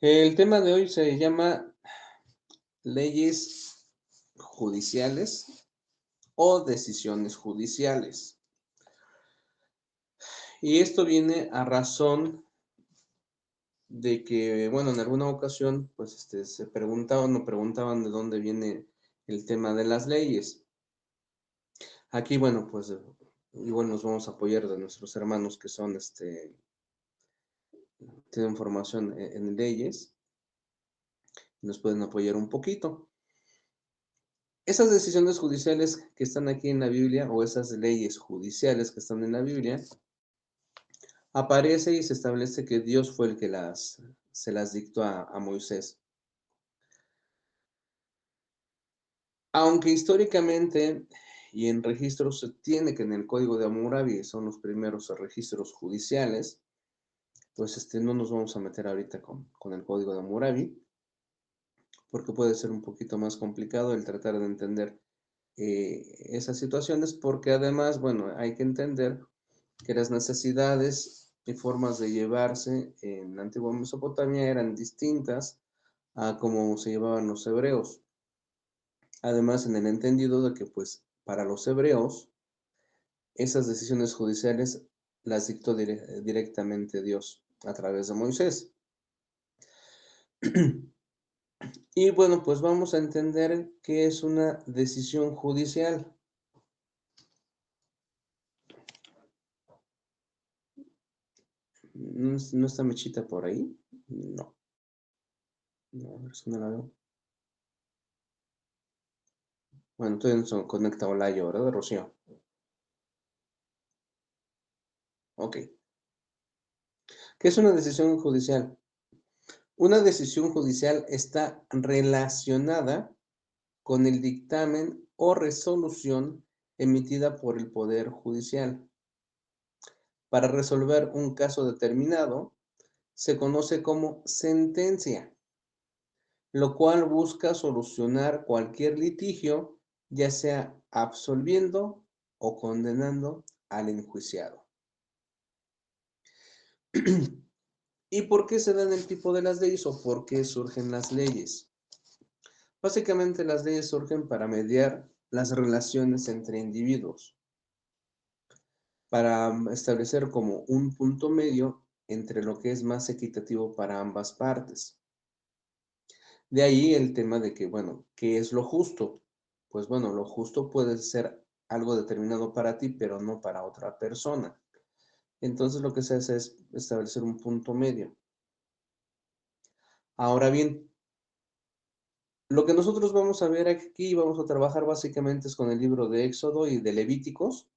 El tema de hoy se llama leyes judiciales o decisiones judiciales. Y esto viene a razón de que, bueno, en alguna ocasión, pues, se preguntaban de dónde viene el tema de las leyes. Aquí, bueno, pues, igual nos vamos a apoyar de nuestros hermanos que son, tienen formación en leyes, nos pueden apoyar un poquito. Esas decisiones judiciales que están aquí en la Biblia, o esas leyes judiciales que están en la Biblia, aparece y se establece que Dios fue el que se las dictó a Moisés. Aunque históricamente y en registros se tiene que en el Código de Hammurabi son los primeros registros judiciales, pues no nos vamos a meter ahorita con el Código de Hammurabi, porque puede ser un poquito más complicado el tratar de entender esas situaciones, porque además, bueno, hay que entender que las necesidades y formas de llevarse en la antigua Mesopotamia eran distintas a cómo se llevaban los hebreos. Además, en el entendido de que, pues, para los hebreos, esas decisiones judiciales las dictó directamente Dios a través de Moisés. Y bueno, pues vamos a entender qué es una decisión judicial. ¿No está Mechita por ahí? No. No, a ver si no la veo. Bueno, entonces se conecta Olayo, ¿verdad, Rocío? Ok. ¿Qué es una decisión judicial? Una decisión judicial está relacionada con el dictamen o resolución emitida por el Poder Judicial. Para resolver un caso determinado, se conoce como sentencia, lo cual busca solucionar cualquier litigio, ya sea absolviendo o condenando al enjuiciado. ¿Y por qué se dan el tipo de las leyes o por qué surgen las leyes? Básicamente las leyes surgen para mediar las relaciones entre individuos, para establecer como un punto medio entre lo que es más equitativo para ambas partes. De ahí el tema de que, bueno, ¿qué es lo justo? Pues bueno, lo justo puede ser algo determinado para ti, pero no para otra persona. Entonces lo que se hace es establecer un punto medio. Ahora bien, lo que nosotros vamos a ver aquí, vamos a trabajar básicamente es con el libro de Éxodo y de Levíticos.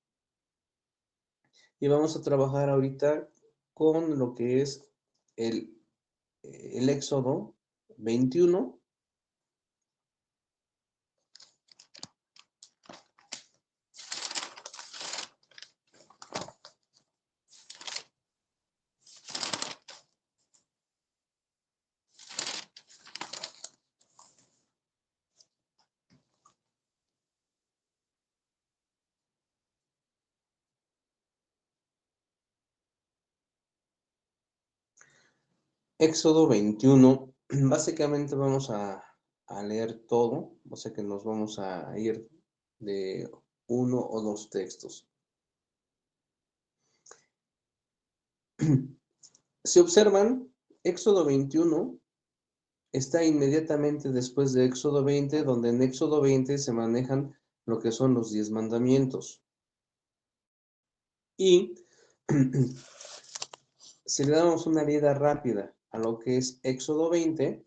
Y vamos a trabajar ahorita con lo que es el Éxodo 21. Éxodo 21, básicamente vamos a leer todo, o sea que nos vamos a ir de uno o dos textos. Si observan, Éxodo 21 está inmediatamente después de Éxodo 20, donde en Éxodo 20 se manejan lo que son los 10 mandamientos. Y si le damos una leída rápida a lo que es Éxodo 20,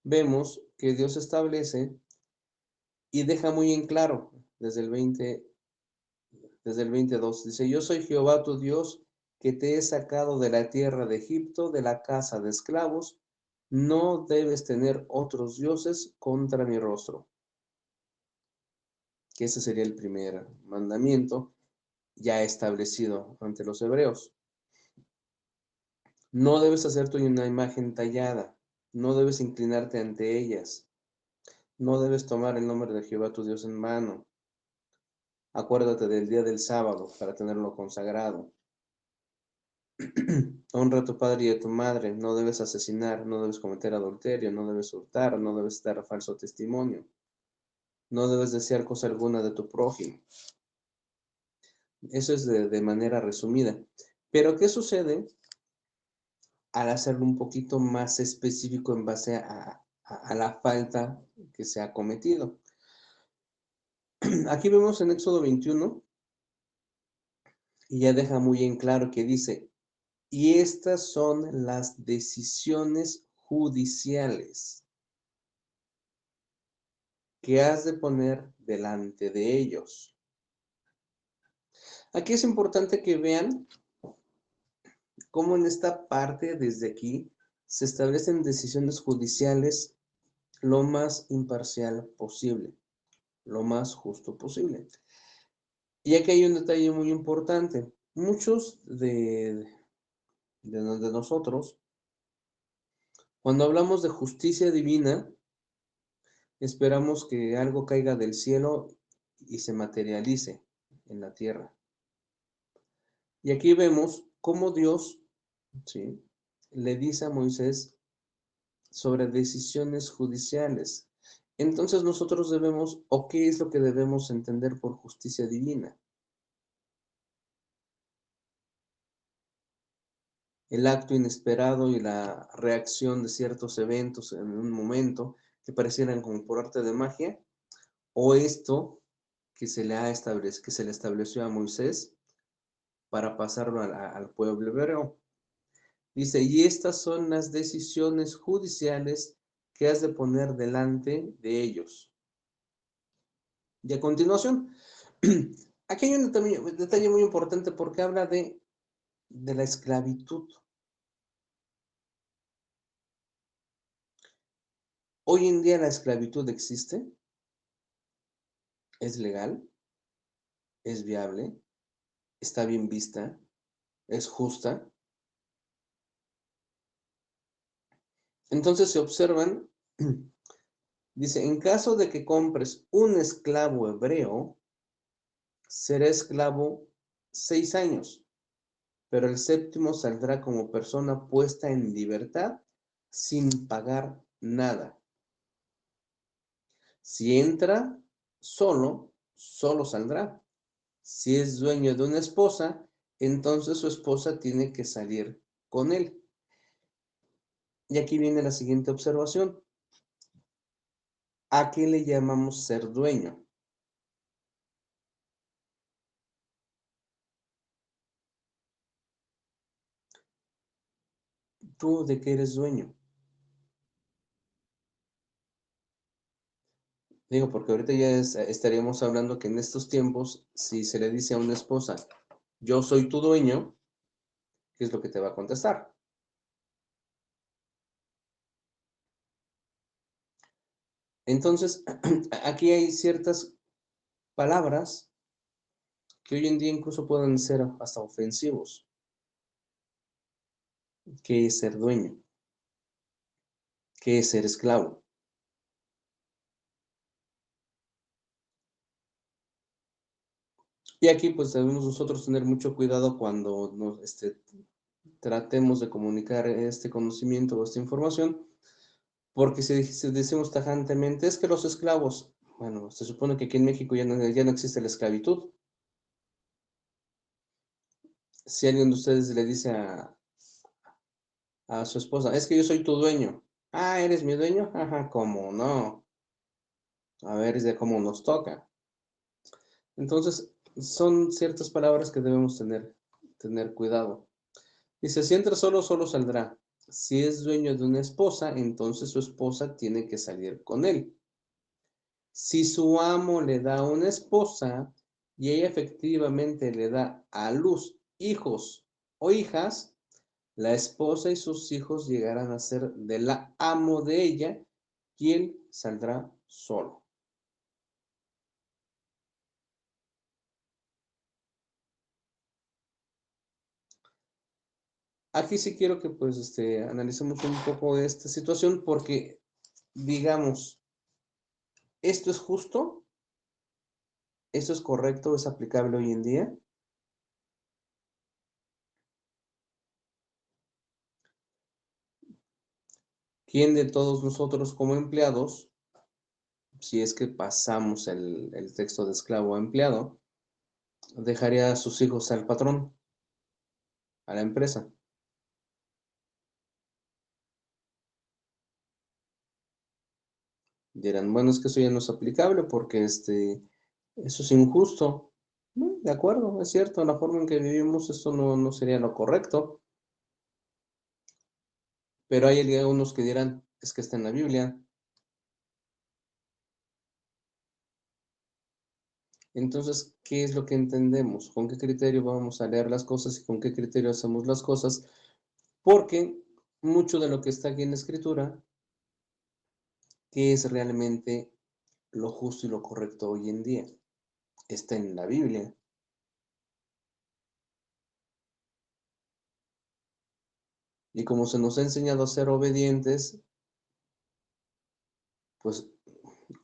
vemos que Dios establece y deja muy en claro desde el 22, dice, yo soy Jehová tu Dios, que te he sacado de la tierra de Egipto, de la casa de esclavos, no debes tener otros dioses contra mi rostro. Que ese sería el primer mandamiento ya establecido ante los hebreos. No debes hacerte una imagen tallada, no debes inclinarte ante ellas, no debes tomar el nombre de Jehová tu Dios en vano. Acuérdate del día del sábado para tenerlo consagrado. Honra a tu padre y a tu madre, no debes asesinar, no debes cometer adulterio, no debes hurtar, no debes dar falso testimonio, no debes desear cosa alguna de tu prójimo. Eso es de manera resumida. Pero, ¿qué sucede al hacerlo un poquito más específico en base a la falta que se ha cometido? Aquí vemos en Éxodo 21 y ya deja muy en claro que dice, y estas son las decisiones judiciales que has de poner delante de ellos. Aquí es importante que vean cómo en esta parte, desde aquí, se establecen decisiones judiciales lo más imparcial posible, lo más justo posible. Y aquí hay un detalle muy importante. Muchos de nosotros, cuando hablamos de justicia divina, esperamos que algo caiga del cielo y se materialice en la tierra. Y aquí vemos cómo Dios, ¿sí?, le dice a Moisés sobre decisiones judiciales. Entonces nosotros debemos, o qué es lo que debemos entender por justicia divina. El acto inesperado y la reacción de ciertos eventos en un momento que parecieran como por arte de magia, o esto que se le estableció a Moisés para pasarlo al pueblo hebreo. Dice, y estas son las decisiones judiciales que has de poner delante de ellos. Y a continuación, aquí hay un detalle muy importante porque habla de la esclavitud. Hoy en día la esclavitud existe, es legal, es viable, está bien vista, es justa. Entonces se observan, dice, en caso de que compres un esclavo hebreo, será esclavo 6 años, pero el séptimo saldrá como persona puesta en libertad sin pagar nada. Si entra solo, solo saldrá. Si es dueño de una esposa, entonces su esposa tiene que salir con él. Y aquí viene la siguiente observación. ¿A qué le llamamos ser dueño? ¿Tú de qué eres dueño? Digo, porque ahorita ya estaríamos hablando que en estos tiempos, si se le dice a una esposa, yo soy tu dueño, ¿qué es lo que te va a contestar? Entonces, aquí hay ciertas palabras que hoy en día incluso pueden ser hasta ofensivos. ¿Qué es ser dueño? ¿Qué es ser esclavo? Y aquí pues debemos nosotros tener mucho cuidado cuando tratemos de comunicar este conocimiento o esta información, porque si decimos tajantemente, es que los esclavos, bueno, se supone que aquí en México ya no existe la esclavitud. Si alguien de ustedes le dice a su esposa, es que yo soy tu dueño. Ah, ¿eres mi dueño? Ajá, ¿cómo no? A ver, es de cómo nos toca. Entonces, son ciertas palabras que debemos tener cuidado. Dice, si entra solo, solo saldrá. Si es dueño de una esposa, entonces su esposa tiene que salir con él. Si su amo le da una esposa y ella efectivamente le da a luz hijos o hijas, la esposa y sus hijos llegarán a ser de la amo de ella y él saldrá solo. Aquí sí quiero que pues analicemos un poco esta situación porque, digamos, ¿esto es justo? ¿Esto es correcto? ¿Es aplicable hoy en día? ¿Quién de todos nosotros como empleados, si es que pasamos el texto de esclavo a empleado, dejaría a sus hijos al patrón, a la empresa? Dirán, bueno, es que eso ya no es aplicable porque eso es injusto. De acuerdo, es cierto, la forma en que vivimos, esto no sería lo correcto. Pero hay algunos que dirán, es que está en la Biblia. Entonces, ¿qué es lo que entendemos? ¿Con qué criterio vamos a leer las cosas y con qué criterio hacemos las cosas? Porque mucho de lo que está aquí en la Escritura, ¿qué es realmente lo justo y lo correcto hoy en día? Está en la Biblia. Y como se nos ha enseñado a ser obedientes, pues,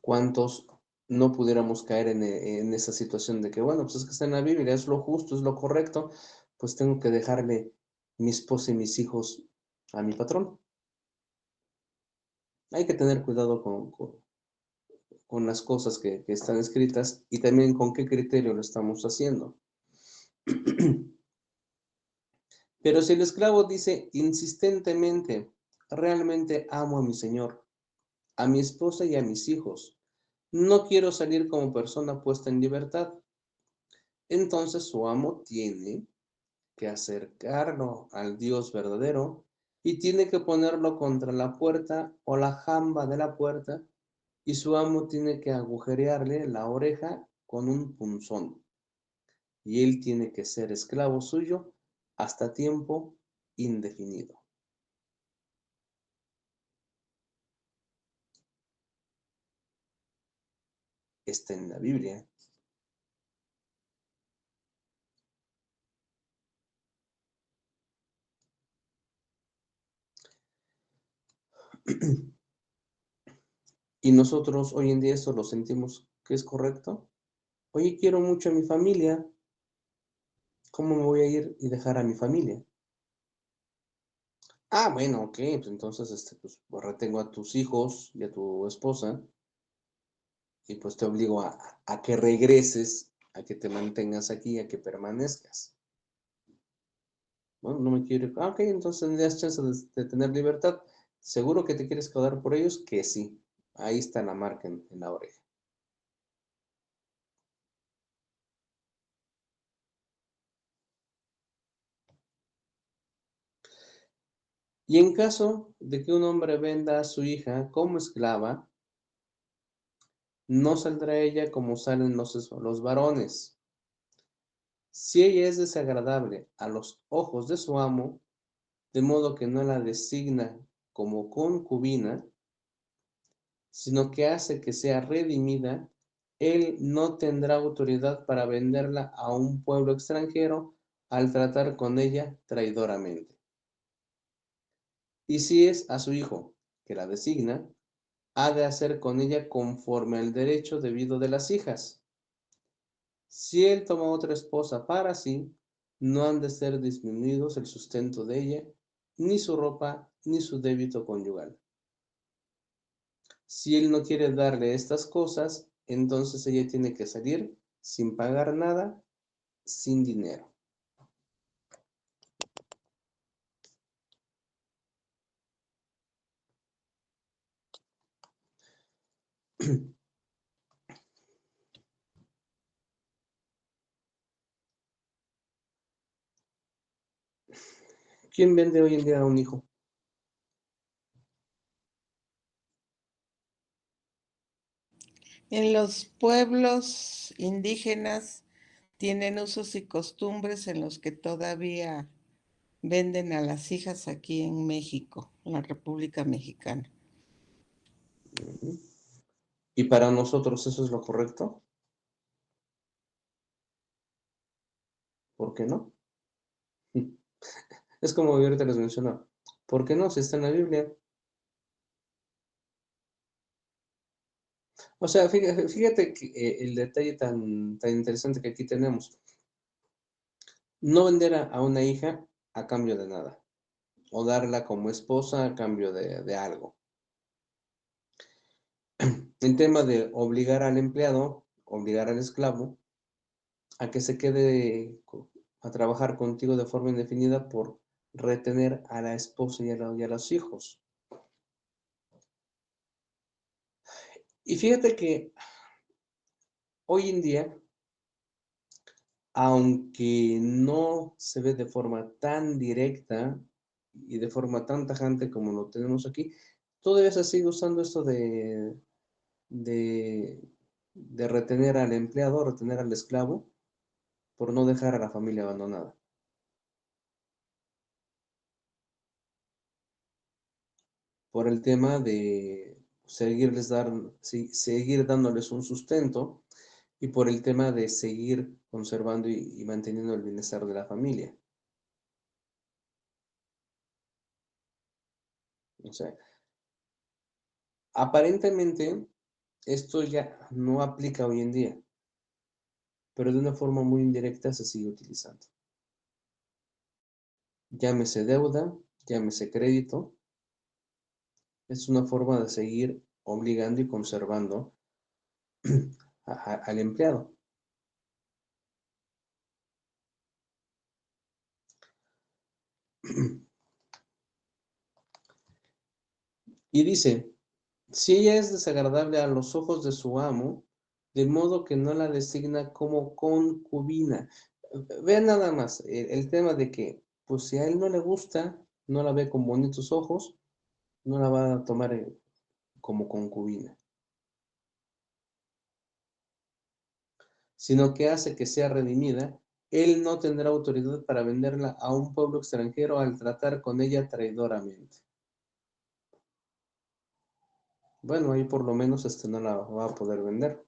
¿cuántos no pudiéramos caer en esa situación de que, bueno, pues es que está en la Biblia, es lo justo, es lo correcto, pues tengo que dejarle mi esposa y mis hijos a mi patrón? Hay que tener cuidado con las cosas que están escritas y también con qué criterio lo estamos haciendo. Pero si el esclavo dice insistentemente, realmente amo a mi señor, a mi esposa y a mis hijos, no quiero salir como persona puesta en libertad, entonces su amo tiene que acercarlo al Dios verdadero y tiene que ponerlo contra la puerta o la jamba de la puerta, y su amo tiene que agujerearle la oreja con un punzón, y él tiene que ser esclavo suyo hasta tiempo indefinido. Está en la Biblia. Y nosotros hoy en día eso lo sentimos que es correcto. Oye, quiero mucho a mi familia. ¿Cómo me voy a ir y dejar a mi familia? Ah, bueno, ok, pues entonces, pues retengo a tus hijos y a tu esposa y pues te obligo a que regreses, a que te mantengas aquí, a que permanezcas. No me quiero ir. Ah, ok, entonces tendrías chance de tener libertad. ¿Seguro que te quieres quedar por ellos? Que sí. Ahí está la marca en la oreja. Y en caso de que un hombre venda a su hija como esclava, no saldrá ella como salen los varones. Si ella es desagradable a los ojos de su amo, de modo que no la designa como concubina, sino que hace que sea redimida, él no tendrá autoridad para venderla a un pueblo extranjero al tratar con ella traidoramente. Y si es a su hijo que la designa, ha de hacer con ella conforme al derecho debido de las hijas. Si él toma otra esposa para sí, no han de ser disminuidos el sustento de ella, ni su ropa, ni su débito conyugal. Si él no quiere darle estas cosas, entonces ella tiene que salir sin pagar nada, sin dinero. ¿Quién vende hoy en día a un hijo? En los pueblos indígenas tienen usos y costumbres en los que todavía venden a las hijas aquí en México, en la República Mexicana. ¿Y para nosotros eso es lo correcto? ¿Por qué no? Es como ahorita les menciono. ¿Por qué no? Si está en la Biblia. O sea, fíjate que, el detalle tan interesante que aquí tenemos. No vender a una hija a cambio de nada, o darla como esposa a cambio de algo. el tema de obligar al empleado, obligar al esclavo, a que se quede a trabajar contigo de forma indefinida por retener a la esposa y a los hijos. Y fíjate que hoy en día, aunque no se ve de forma tan directa y de forma tan tajante como lo tenemos aquí, todavía se sigue usando esto de, de retener al empleado, retener al esclavo, por no dejar a la familia abandonada. Por el tema de seguir dándoles un sustento y por el tema de seguir conservando y manteniendo el bienestar de la familia. O sea, aparentemente esto ya no aplica hoy en día, pero de una forma muy indirecta se sigue utilizando. Llámese deuda, llámese crédito, es una forma de seguir obligando y conservando al empleado. Y dice, si ella es desagradable a los ojos de su amo, de modo que no la designa como concubina. Vean nada más el tema de que, pues si a él no le gusta, no la ve con bonitos ojos, no la va a tomar como concubina, sino que hace que sea redimida. Él no tendrá autoridad para venderla a un pueblo extranjero al tratar con ella traidoramente. Bueno, ahí por lo menos no la va a poder vender.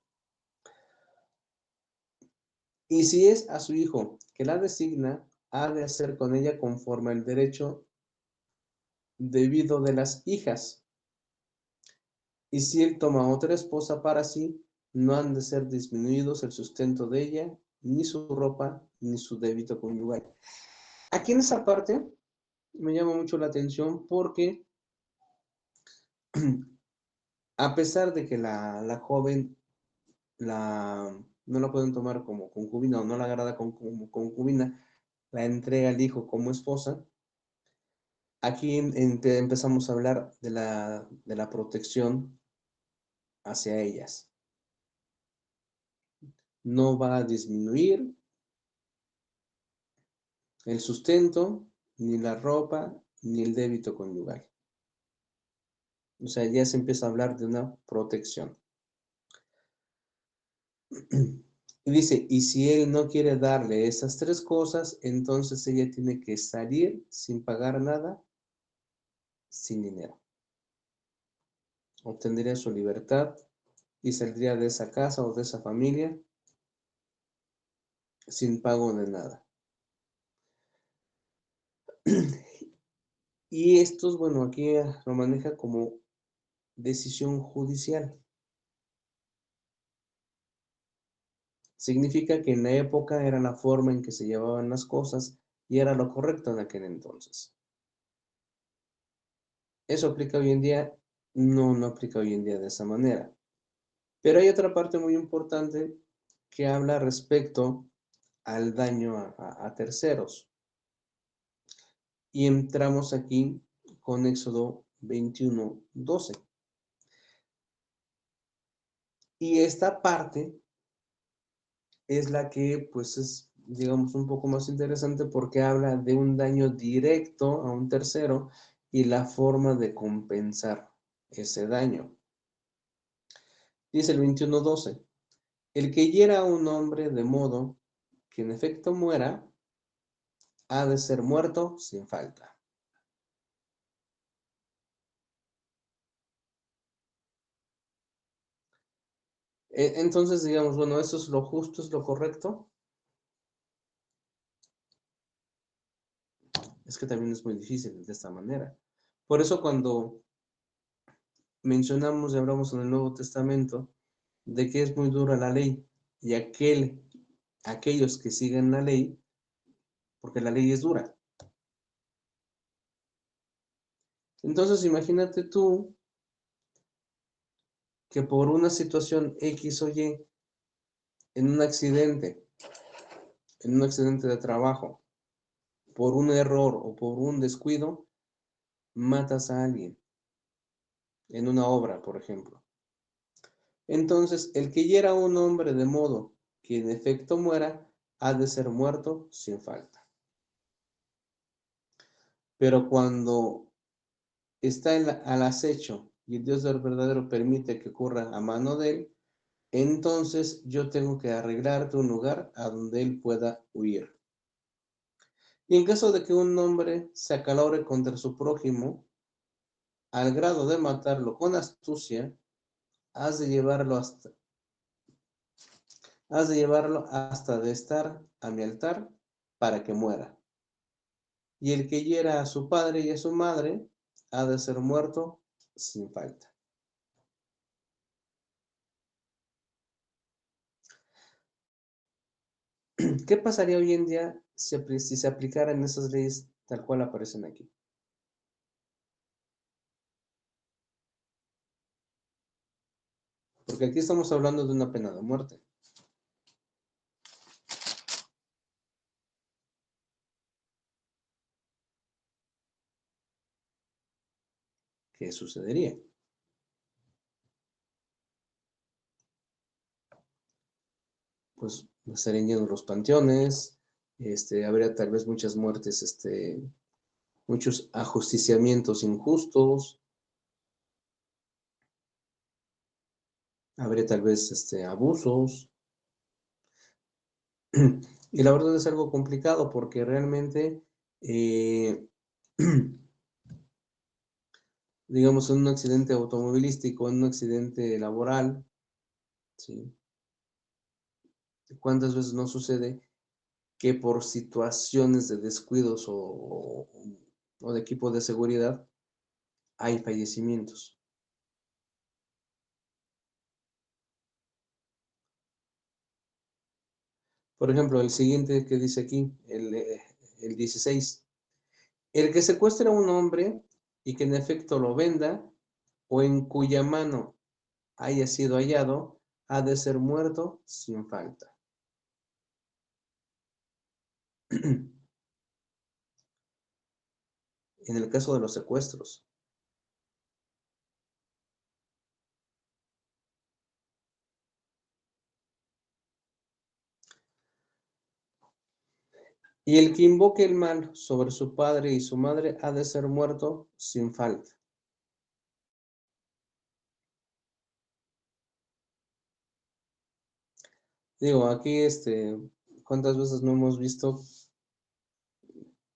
Y si es a su hijo que la designa, ha de hacer con ella conforme al derecho debido de las hijas. Y si él toma otra esposa para sí, no han de ser disminuidos el sustento de ella, ni su ropa, ni su débito conyugal. Aquí en esa parte me llama mucho la atención porque a pesar de que la joven no la pueden tomar como concubina o no la agrada como concubina, la entrega al hijo como esposa. Aquí empezamos a hablar de la protección hacia ellas. No va a disminuir el sustento, ni la ropa, ni el débito conyugal. O sea, ya se empieza a hablar de una protección. Y dice, y si él no quiere darle esas tres cosas, entonces ella tiene que salir sin pagar nada, sin dinero. Obtendría su libertad y saldría de esa casa o de esa familia sin pago de nada. Y estos, bueno, aquí lo maneja como decisión judicial. Significa que en la época era la forma en que se llevaban las cosas y era lo correcto en aquel entonces. ¿Eso aplica hoy en día? No, no aplica hoy en día de esa manera. Pero hay otra parte muy importante que habla respecto al daño a terceros. Y entramos aquí con Éxodo 21:12. Y esta parte es la que, pues, es, digamos, un poco más interesante porque habla de un daño directo a un tercero y la forma de compensar ese daño. Dice el 21:12, el que hiera a un hombre de modo que en efecto muera, ha de ser muerto sin falta. Entonces, digamos, bueno, eso es lo justo, es lo correcto. Es que también es muy difícil de esta manera. Por eso cuando mencionamos y hablamos en el Nuevo Testamento de que es muy dura la ley y aquellos que siguen la ley, porque la ley es dura. Entonces imagínate tú que por una situación X o Y, en un accidente de trabajo, por un error o por un descuido, matas a alguien en una obra, por ejemplo. Entonces, el que hiera a un hombre de modo que en efecto muera, ha de ser muerto sin falta. Pero cuando está al acecho y el Dios del verdadero permite que ocurra a mano de él, entonces yo tengo que arreglarte un lugar a donde él pueda huir. Y en caso de que un hombre se acalore contra su prójimo, al grado de matarlo con astucia, has de llevarlo hasta de estar a mi altar para que muera. Y el que hiera a su padre y a su madre, ha de ser muerto sin falta. ¿Qué pasaría hoy en día si se aplicaran esas leyes tal cual aparecen aquí? Porque aquí estamos hablando de una pena de muerte. ¿Qué sucedería? Pues estarían llenos los panteones, habría tal vez muchas muertes, muchos ajusticiamientos injustos, habría tal vez abusos. Y la verdad es algo complicado porque realmente, digamos, en un accidente automovilístico, en un accidente laboral, ¿sí? ¿Cuántas veces no sucede que por situaciones de descuidos o de equipo de seguridad hay fallecimientos? Por ejemplo, el siguiente que dice aquí, el 16. El que secuestra a un hombre y que en efecto lo venda, o en cuya mano haya sido hallado, ha de ser muerto sin falta. En el caso de los secuestros. Y el que invoque el mal sobre su padre y su madre ha de ser muerto sin falta. Digo, aquí, ¿cuántas veces no hemos visto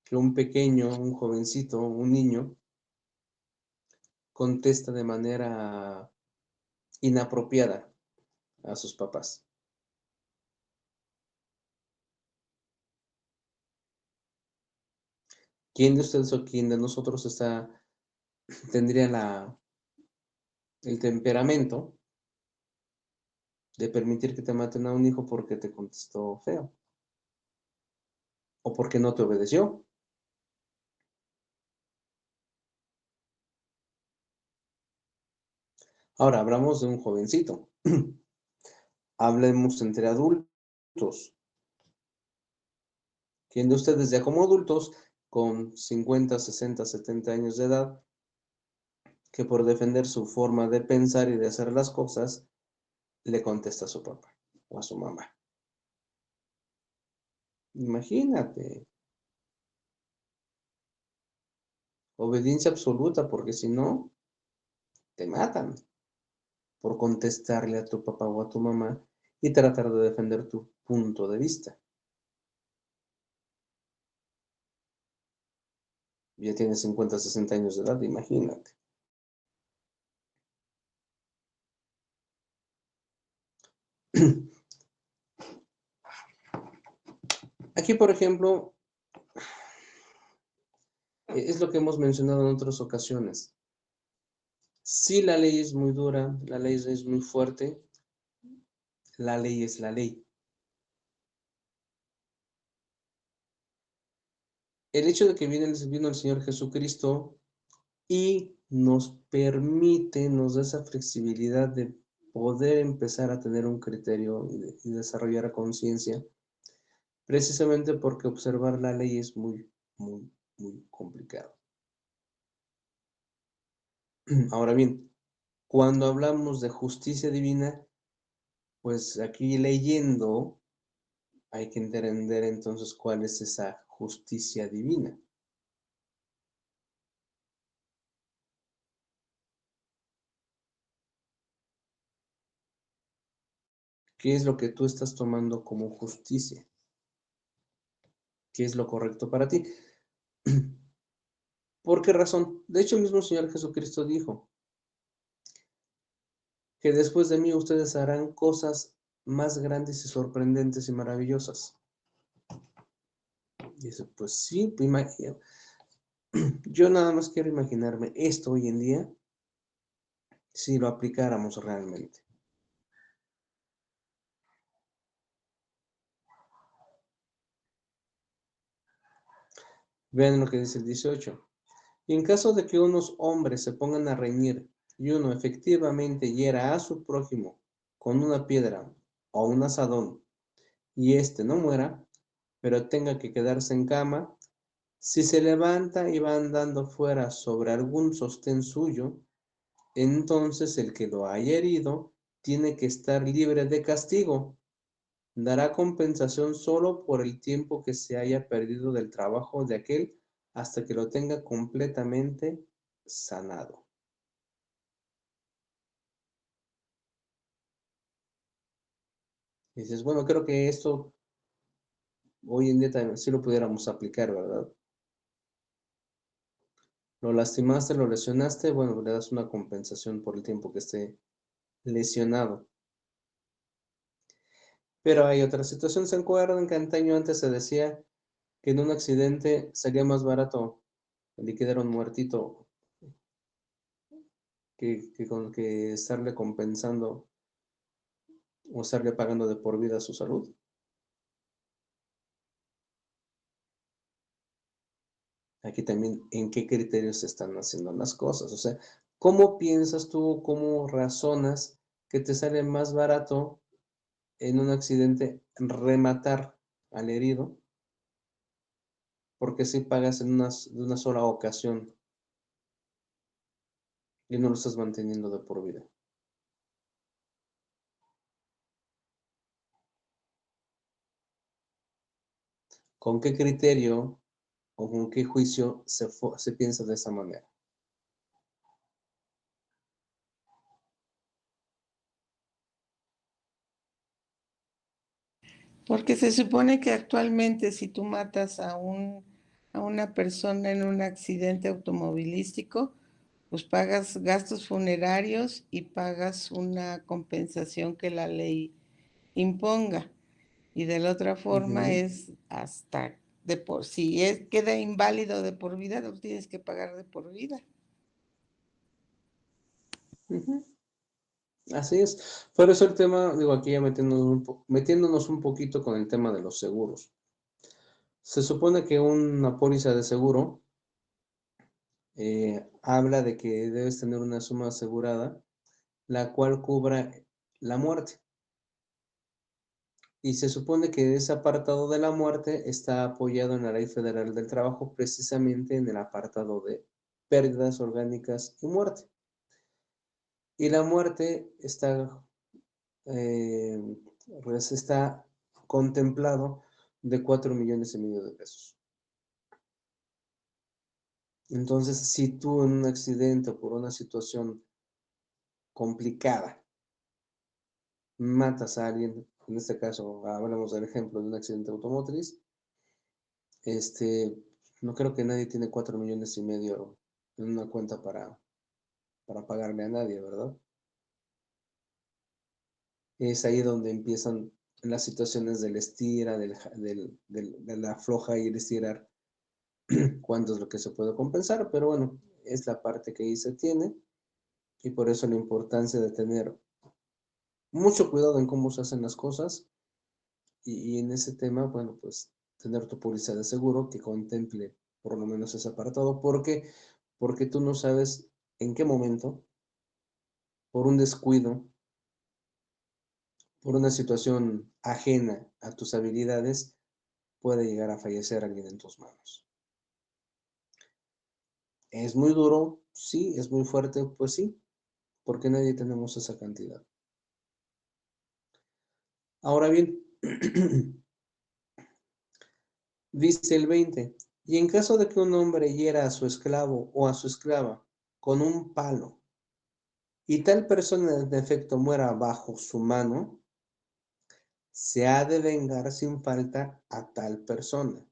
que un pequeño, un jovencito, un niño, contesta de manera inapropiada a sus papás? ¿Quién de ustedes o quién de nosotros tendría el temperamento de permitir que te maten a un hijo porque te contestó feo o porque no te obedeció? Ahora, hablamos de un jovencito. Hablemos entre adultos. ¿Quién de ustedes ya como adultos, con 50, 60, 70 años de edad, que por defender su forma de pensar y de hacer las cosas, le contesta a su papá o a su mamá? Imagínate, obediencia absoluta, porque si no, te matan por contestarle a tu papá o a tu mamá y tratar de defender tu punto de vista. Ya tienes 50, 60 años de edad, imagínate. Aquí, por ejemplo, es lo que hemos mencionado en otras ocasiones. Si la ley es muy dura, la ley es muy fuerte, la ley es la ley. El hecho de que vino el Señor Jesucristo y nos permite, nos da esa flexibilidad de poder empezar a tener un criterio y desarrollar conciencia, precisamente porque observar la ley es muy, muy, muy complicado. Ahora bien, cuando hablamos de justicia divina, pues aquí leyendo hay que entender entonces cuál es esa justicia divina. ¿Qué es lo que tú estás tomando como justicia? ¿Qué es lo correcto para ti? ¿Por qué razón? De hecho, el mismo Señor Jesucristo dijo que después de mí ustedes harán cosas más grandes y sorprendentes y maravillosas. Dice, pues sí, yo nada más quiero imaginarme esto hoy en día si lo aplicáramos realmente. Vean lo que dice el 18. Y en caso de que unos hombres se pongan a reñir y uno efectivamente hiera a su prójimo con una piedra o un asadón y éste no muera, pero tenga que quedarse en cama, si se levanta y va andando fuera sobre algún sostén suyo, entonces el que lo haya herido tiene que estar libre de castigo. Dará compensación solo por el tiempo que se haya perdido del trabajo de aquel hasta que lo tenga completamente sanado. Y dices, bueno, creo que esto hoy en día también sí lo pudiéramos aplicar, ¿verdad? Lo lastimaste, lo lesionaste, bueno, le das una compensación por el tiempo que esté lesionado. Pero hay otra situación. ¿Se acuerdan que antaño antes se decía que en un accidente sería más barato liquidar a un muertito que estarle compensando o estarle pagando de por vida su salud? Aquí también, ¿en qué criterios se están haciendo las cosas? O sea, ¿cómo piensas tú, cómo razonas que te sale más barato en un accidente rematar al herido? Porque si pagas en una sola ocasión y no lo estás manteniendo de por vida. ¿Con qué criterio o con qué juicio se piensa de esa manera? Porque se supone que actualmente si tú matas a una persona en un accidente automovilístico, pues pagas gastos funerarios y pagas una compensación que la ley imponga. Y de la otra forma Ujú, es hasta de por si queda inválido de por vida, lo tienes que pagar de por vida. ujú. Así es. Por eso el tema, digo, aquí ya metiéndonos un poquito con el tema de los seguros. Se supone que una póliza de seguro habla de que debes tener una suma asegurada, la cual cubra la muerte. Y se supone que ese apartado de la muerte está apoyado en la Ley Federal del Trabajo, precisamente en el apartado de pérdidas orgánicas y muerte. Y la muerte eh, está contemplado de 4,5 millones de pesos. Entonces, si tú en un accidente o por una situación complicada matas a alguien, en este caso hablamos del ejemplo de un accidente automotriz, no creo que nadie tiene 4,5 millones en una cuenta para pagarle a nadie, ¿verdad? Es ahí donde empiezan las situaciones del estira, de la afloja y el estirar, cuánto es lo que se puede compensar, pero bueno, es la parte que ahí se tiene y por eso la importancia de tener mucho cuidado en cómo se hacen las cosas y en ese tema, bueno, pues tener tu póliza de seguro que contemple por lo menos ese apartado, porque tú no sabes en qué momento, por un descuido, por una situación ajena a tus habilidades, puede llegar a fallecer alguien en tus manos. ¿Es muy duro? Sí. ¿Es muy fuerte? Pues sí, porque nadie tenemos esa cantidad. Ahora bien, dice el 20, y en caso de que un hombre hiera a su esclavo o a su esclava con un palo, y tal persona en efecto muera bajo su mano, se ha de vengar sin falta a tal persona.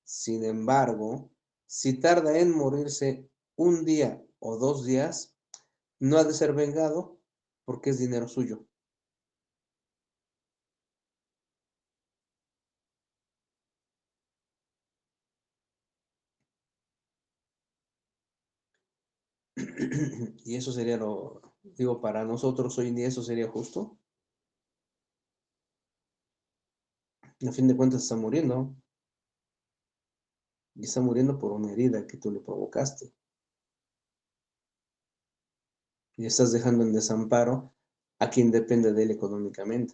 Sin embargo, si tarda en morirse un día o 2 días, no ha de ser vengado porque es dinero suyo. Y eso sería digo, para nosotros hoy en día eso sería justo. A fin de cuentas está muriendo, y está muriendo por una herida que tú le provocaste. Y estás dejando en desamparo a quien depende de él económicamente.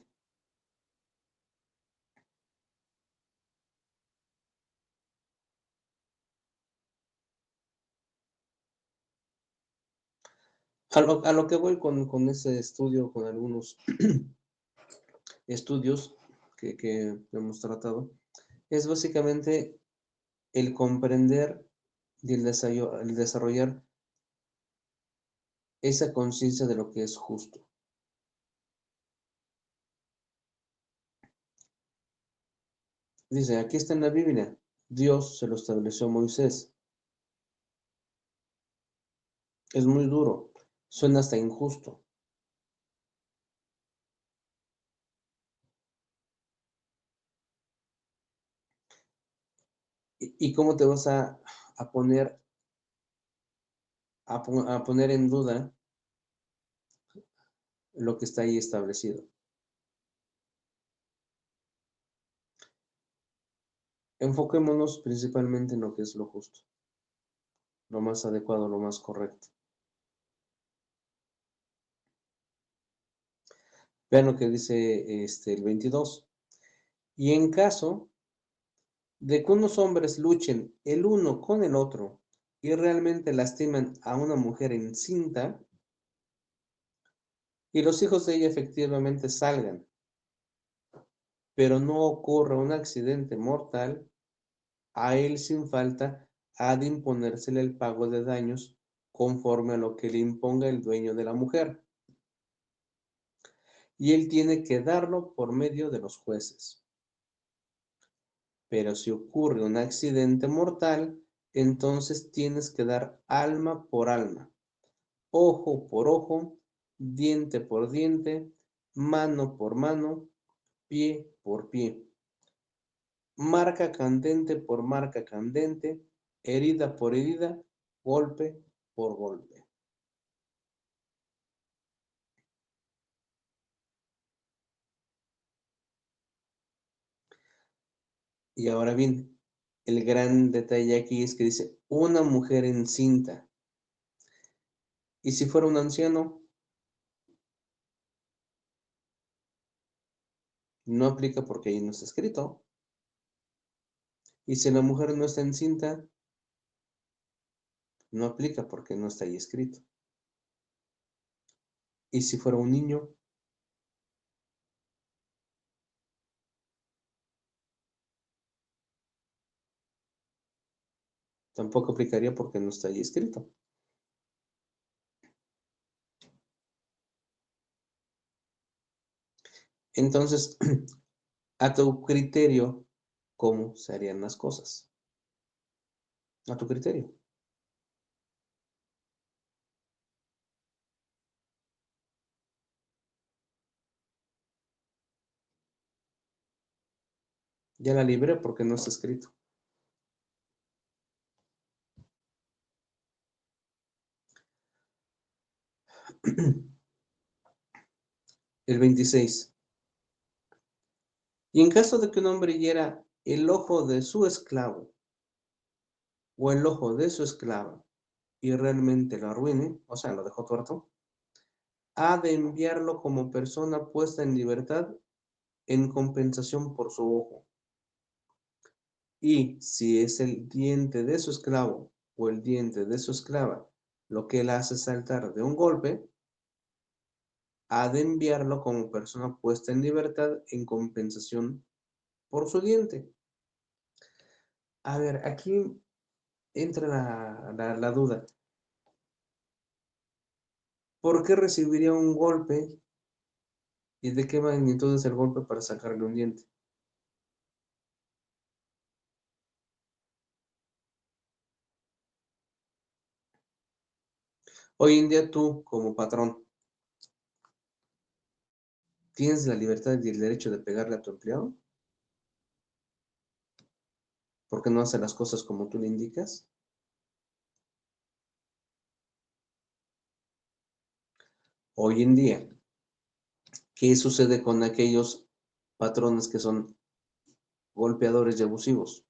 A lo que voy con ese estudio, con algunos estudios que hemos tratado, es básicamente el comprender y el desarrollar esa conciencia de lo que es justo. Dice, aquí está en la Biblia, Dios se lo estableció a Moisés. Es muy duro, suena hasta injusto. ¿Y cómo te vas a poner a poner en duda lo que está ahí establecido? Enfoquémonos principalmente en lo que es lo justo, lo más adecuado, lo más correcto. Vean lo que dice el 22. Y en caso de que unos hombres luchen el uno con el otro y realmente lastimen a una mujer encinta, y los hijos de ella efectivamente salgan, pero no ocurra un accidente mortal, a él sin falta ha de imponérsele el pago de daños conforme a lo que le imponga el dueño de la mujer, y él tiene que darlo por medio de los jueces. Pero si ocurre un accidente mortal, entonces tienes que dar alma por alma, ojo por ojo, diente por diente, mano por mano, pie por pie, marca candente por marca candente, herida por herida, golpe por golpe. Y ahora bien, el gran detalle aquí es que dice una mujer encinta. ¿Y si fuera un anciano? No aplica porque ahí no está escrito. Y si la mujer no está encinta, no aplica porque no está ahí escrito. Y si fuera un niño, tampoco aplicaría porque no está ahí escrito. Entonces, a tu criterio, ¿cómo se harían las cosas? A tu criterio. Ya la libré porque no está escrito. El 26. Y en caso de que un hombre hiera el ojo de su esclavo o el ojo de su esclava y realmente lo arruine, o sea, lo dejó tuerto, ha de enviarlo como persona puesta en libertad en compensación por su ojo. Y si es el diente de su esclavo o el diente de su esclava lo que la hace saltar de un golpe, ha de enviarlo como persona puesta en libertad en compensación por su diente. A ver, aquí entra la duda. ¿Por qué recibiría un golpe y de qué magnitud es el golpe para sacarle un diente? Hoy en día tú, como patrón, ¿tienes la libertad y el derecho de pegarle a tu empleado? ¿Por qué no hace las cosas como tú le indicas? Hoy en día, ¿qué sucede con aquellos patrones que son golpeadores y abusivos?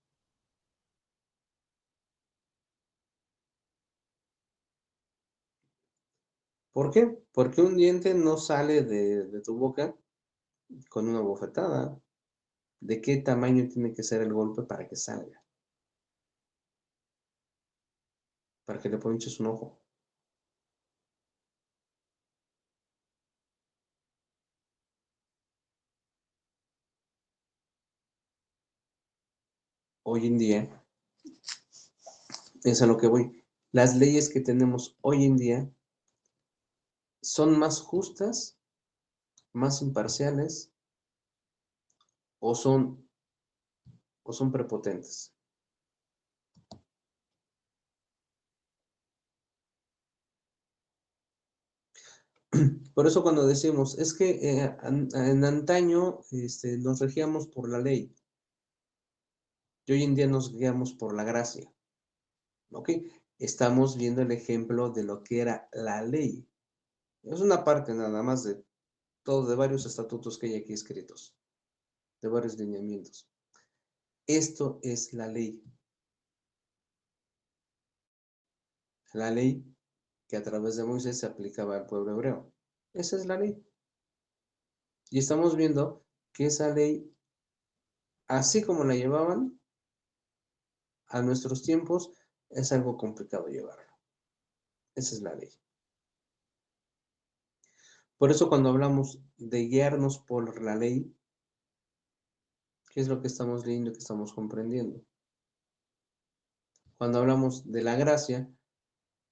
¿Por qué? Porque un diente no sale de tu boca con una bofetada. ¿De qué tamaño tiene que ser el golpe para que salga? Para que le ponches un ojo. Hoy en día, es a lo que voy. Las leyes que tenemos hoy en día son más justas, más imparciales o son prepotentes. Por eso cuando decimos, es que en antaño nos regíamos por la ley y hoy en día nos guiamos por la gracia. ¿Ok? Estamos viendo el ejemplo de lo que era la ley. Es una parte nada más de varios estatutos que hay aquí escritos, de varios lineamientos. Esto es la ley. La ley que a través de Moisés se aplicaba al pueblo hebreo. Esa es la ley. Y estamos viendo que esa ley, así como la llevaban a nuestros tiempos, es algo complicado llevarlo. Esa es la ley. Por eso cuando hablamos de guiarnos por la ley, ¿qué es lo que estamos leyendo y que estamos comprendiendo? Cuando hablamos de la gracia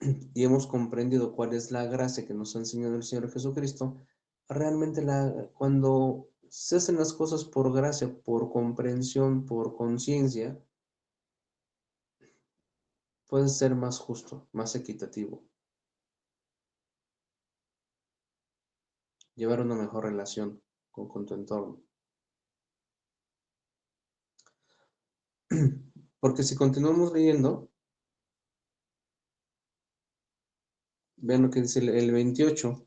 y hemos comprendido cuál es la gracia que nos ha enseñado el Señor Jesucristo, realmente cuando se hacen las cosas por gracia, por comprensión, por conciencia, puede ser más justo, más equitativo, llevar una mejor relación con tu entorno. Porque si continuamos leyendo, vean lo que dice el 28.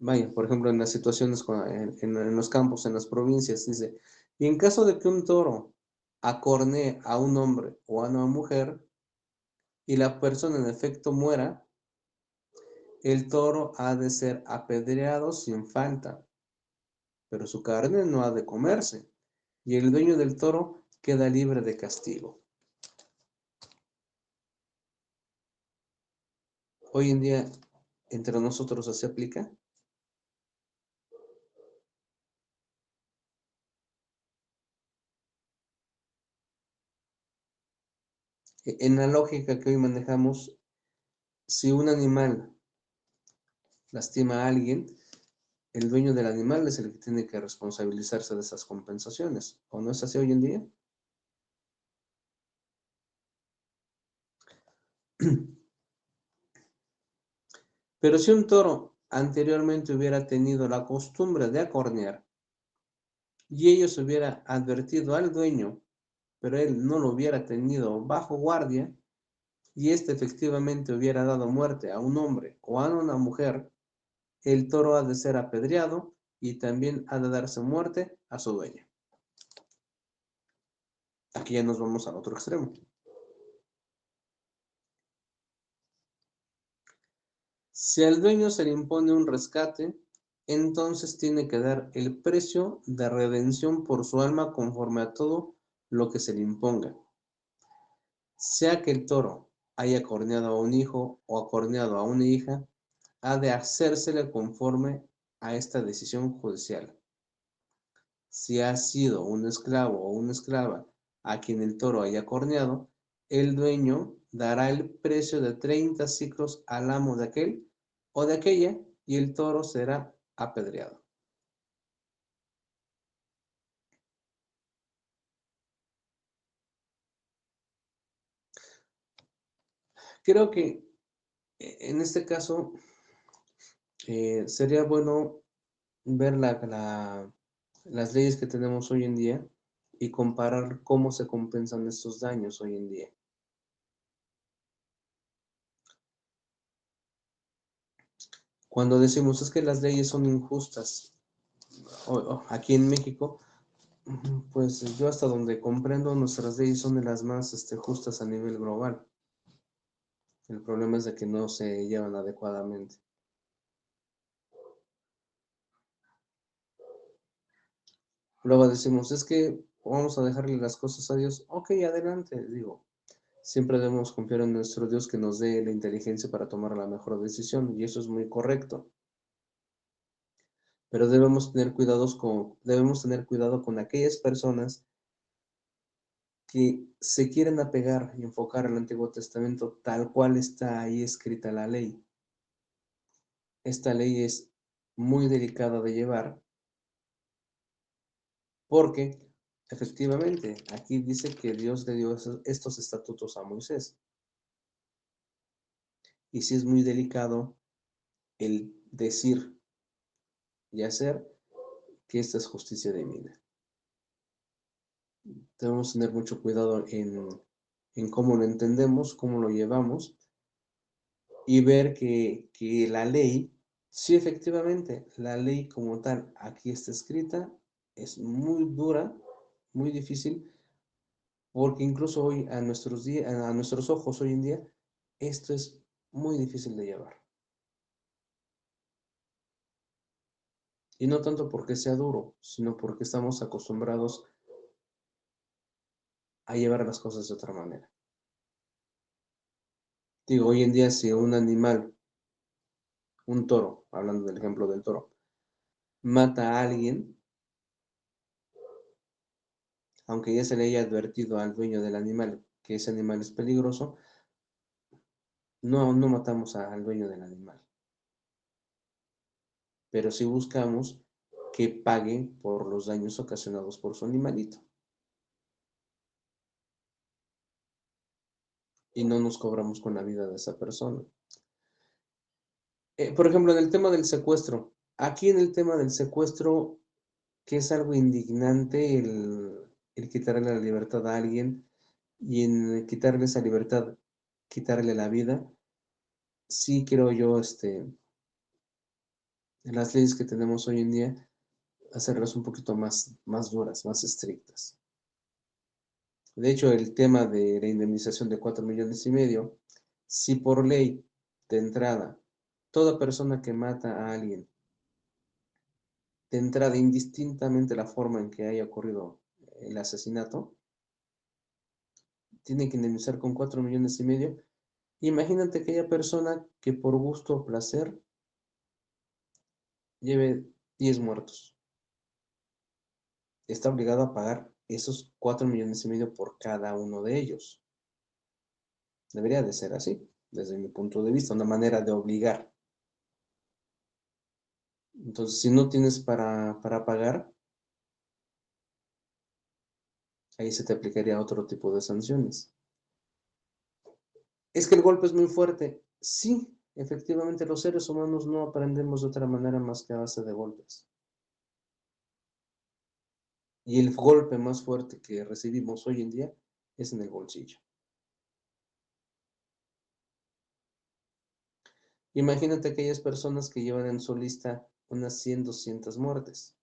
Vaya, por ejemplo, en las situaciones en los campos, en las provincias, dice, y en caso de que un toro acornee a un hombre o a una mujer y la persona en efecto muera, el toro ha de ser apedreado sin falta, pero su carne no ha de comerse, y el dueño del toro queda libre de castigo. Hoy en día, entre nosotros se aplica. En la lógica que hoy manejamos, si un animal lastima a alguien, el dueño del animal es el que tiene que responsabilizarse de esas compensaciones. ¿O no es así hoy en día? Pero si un toro anteriormente hubiera tenido la costumbre de acornear y ellos hubiera advertido al dueño, pero él no lo hubiera tenido bajo guardia y éste efectivamente hubiera dado muerte a un hombre o a una mujer, el toro ha de ser apedreado y también ha de darse muerte a su dueño. Aquí ya nos vamos al otro extremo. Si al dueño se le impone un rescate, entonces tiene que dar el precio de redención por su alma conforme a todo lo que se le imponga. Sea que el toro haya corneado a un hijo o acorneado a una hija, ha de hacérsele conforme a esta decisión judicial. Si ha sido un esclavo o una esclava a quien el toro haya corneado, el dueño dará el precio de 30 siclos al amo de aquel o de aquella, y el toro será apedreado. Creo que en este caso sería bueno ver las leyes que tenemos hoy en día y comparar cómo se compensan estos daños hoy en día. Cuando decimos es que las leyes son injustas, aquí en México, pues yo hasta donde comprendo, nuestras leyes son de las más justas a nivel global. El problema es de que no se llevan adecuadamente. Luego decimos, es que vamos a dejarle las cosas a Dios. Ok, adelante, digo. Siempre debemos confiar en nuestro Dios que nos dé la inteligencia para tomar la mejor decisión, y eso es muy correcto. Pero debemos tener cuidado con aquellas personas que se quieren apegar y enfocar al Antiguo Testamento tal cual está ahí escrita la ley. Esta ley es muy delicada de llevar porque efectivamente aquí dice que Dios le dio estos estatutos a Moisés. Y sí es muy delicado el decir y hacer que esta es justicia divina. Debemos tener mucho cuidado en cómo lo entendemos, cómo lo llevamos, y ver que la ley, sí, efectivamente, la ley como tal aquí está escrita, es muy dura, muy difícil, porque incluso hoy a nuestros ojos hoy en día, esto es muy difícil de llevar. Y no tanto porque sea duro, sino porque estamos acostumbrados a llevar las cosas de otra manera. Digo, hoy en día si un animal, un toro, hablando del ejemplo del toro, mata a alguien, aunque ya se le haya advertido al dueño del animal que ese animal es peligroso, no matamos al dueño del animal. Pero sí buscamos que pague por los daños ocasionados por su animalito. Y no nos cobramos con la vida de esa persona. Por ejemplo, en el tema del secuestro. Aquí en el tema del secuestro, que es algo indignante el quitarle la libertad a alguien, y en quitarle esa libertad, quitarle la vida, sí creo yo, en las leyes que tenemos hoy en día, hacerlas un poquito más duras, más estrictas. De hecho, el tema de la indemnización de 4,5 millones, si por ley de entrada, toda persona que mata a alguien, de entrada, indistintamente la forma en que haya ocurrido el asesinato, tiene que indemnizar con 4,5 millones. Imagínate aquella persona que por gusto o placer lleve 10 muertos. Está obligado a pagar esos 4,5 millones por cada uno de ellos. Debería de ser así, desde mi punto de vista, una manera de obligar. Entonces, si no tienes para pagar, ahí se te aplicaría otro tipo de sanciones. Es que el golpe es muy fuerte. Sí, efectivamente, los seres humanos no aprendemos de otra manera más que a base de golpes. Y el golpe más fuerte que recibimos hoy en día es en el bolsillo. Imagínate aquellas personas que llevan en su lista unas 100, 200 muertes.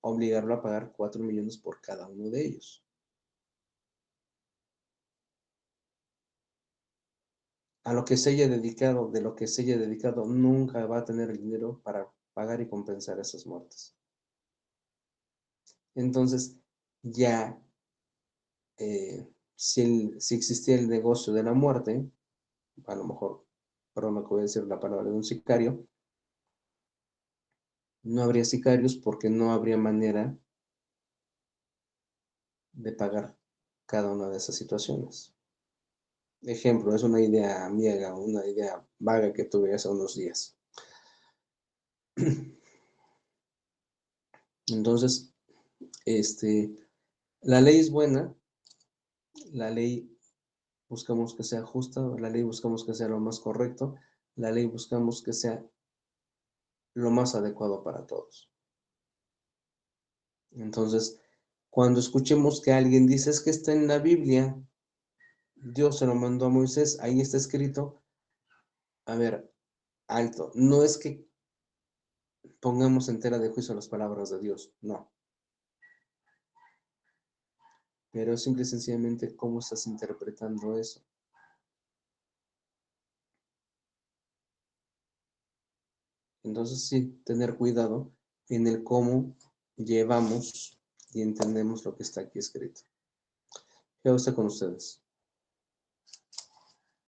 Obligarlo a pagar 4 millones por cada uno de ellos. a lo que se haya dedicado, de lo que se haya dedicado, nunca va a tener el dinero para pagar y compensar esas muertes. Entonces, ya, si existía el negocio de la muerte, a lo mejor, perdón, me voy a decir la palabra de un sicario, no habría sicarios porque no habría manera de pagar cada una de esas situaciones. Ejemplo, es una idea mía, una idea vaga que tuve hace unos días. Entonces, la ley es buena, la ley buscamos que sea justa, la ley buscamos que sea lo más correcto, la ley buscamos que sea lo más adecuado para todos. Entonces, cuando escuchemos que alguien dice es que está en la Biblia, Dios se lo mandó a Moisés, ahí está escrito, a ver, alto, no es que pongamos en tela de juicio las palabras de Dios, no, pero simple y sencillamente cómo estás interpretando eso. Entonces sí, tener cuidado en el cómo llevamos y entendemos lo que está aquí escrito. Ya está con ustedes.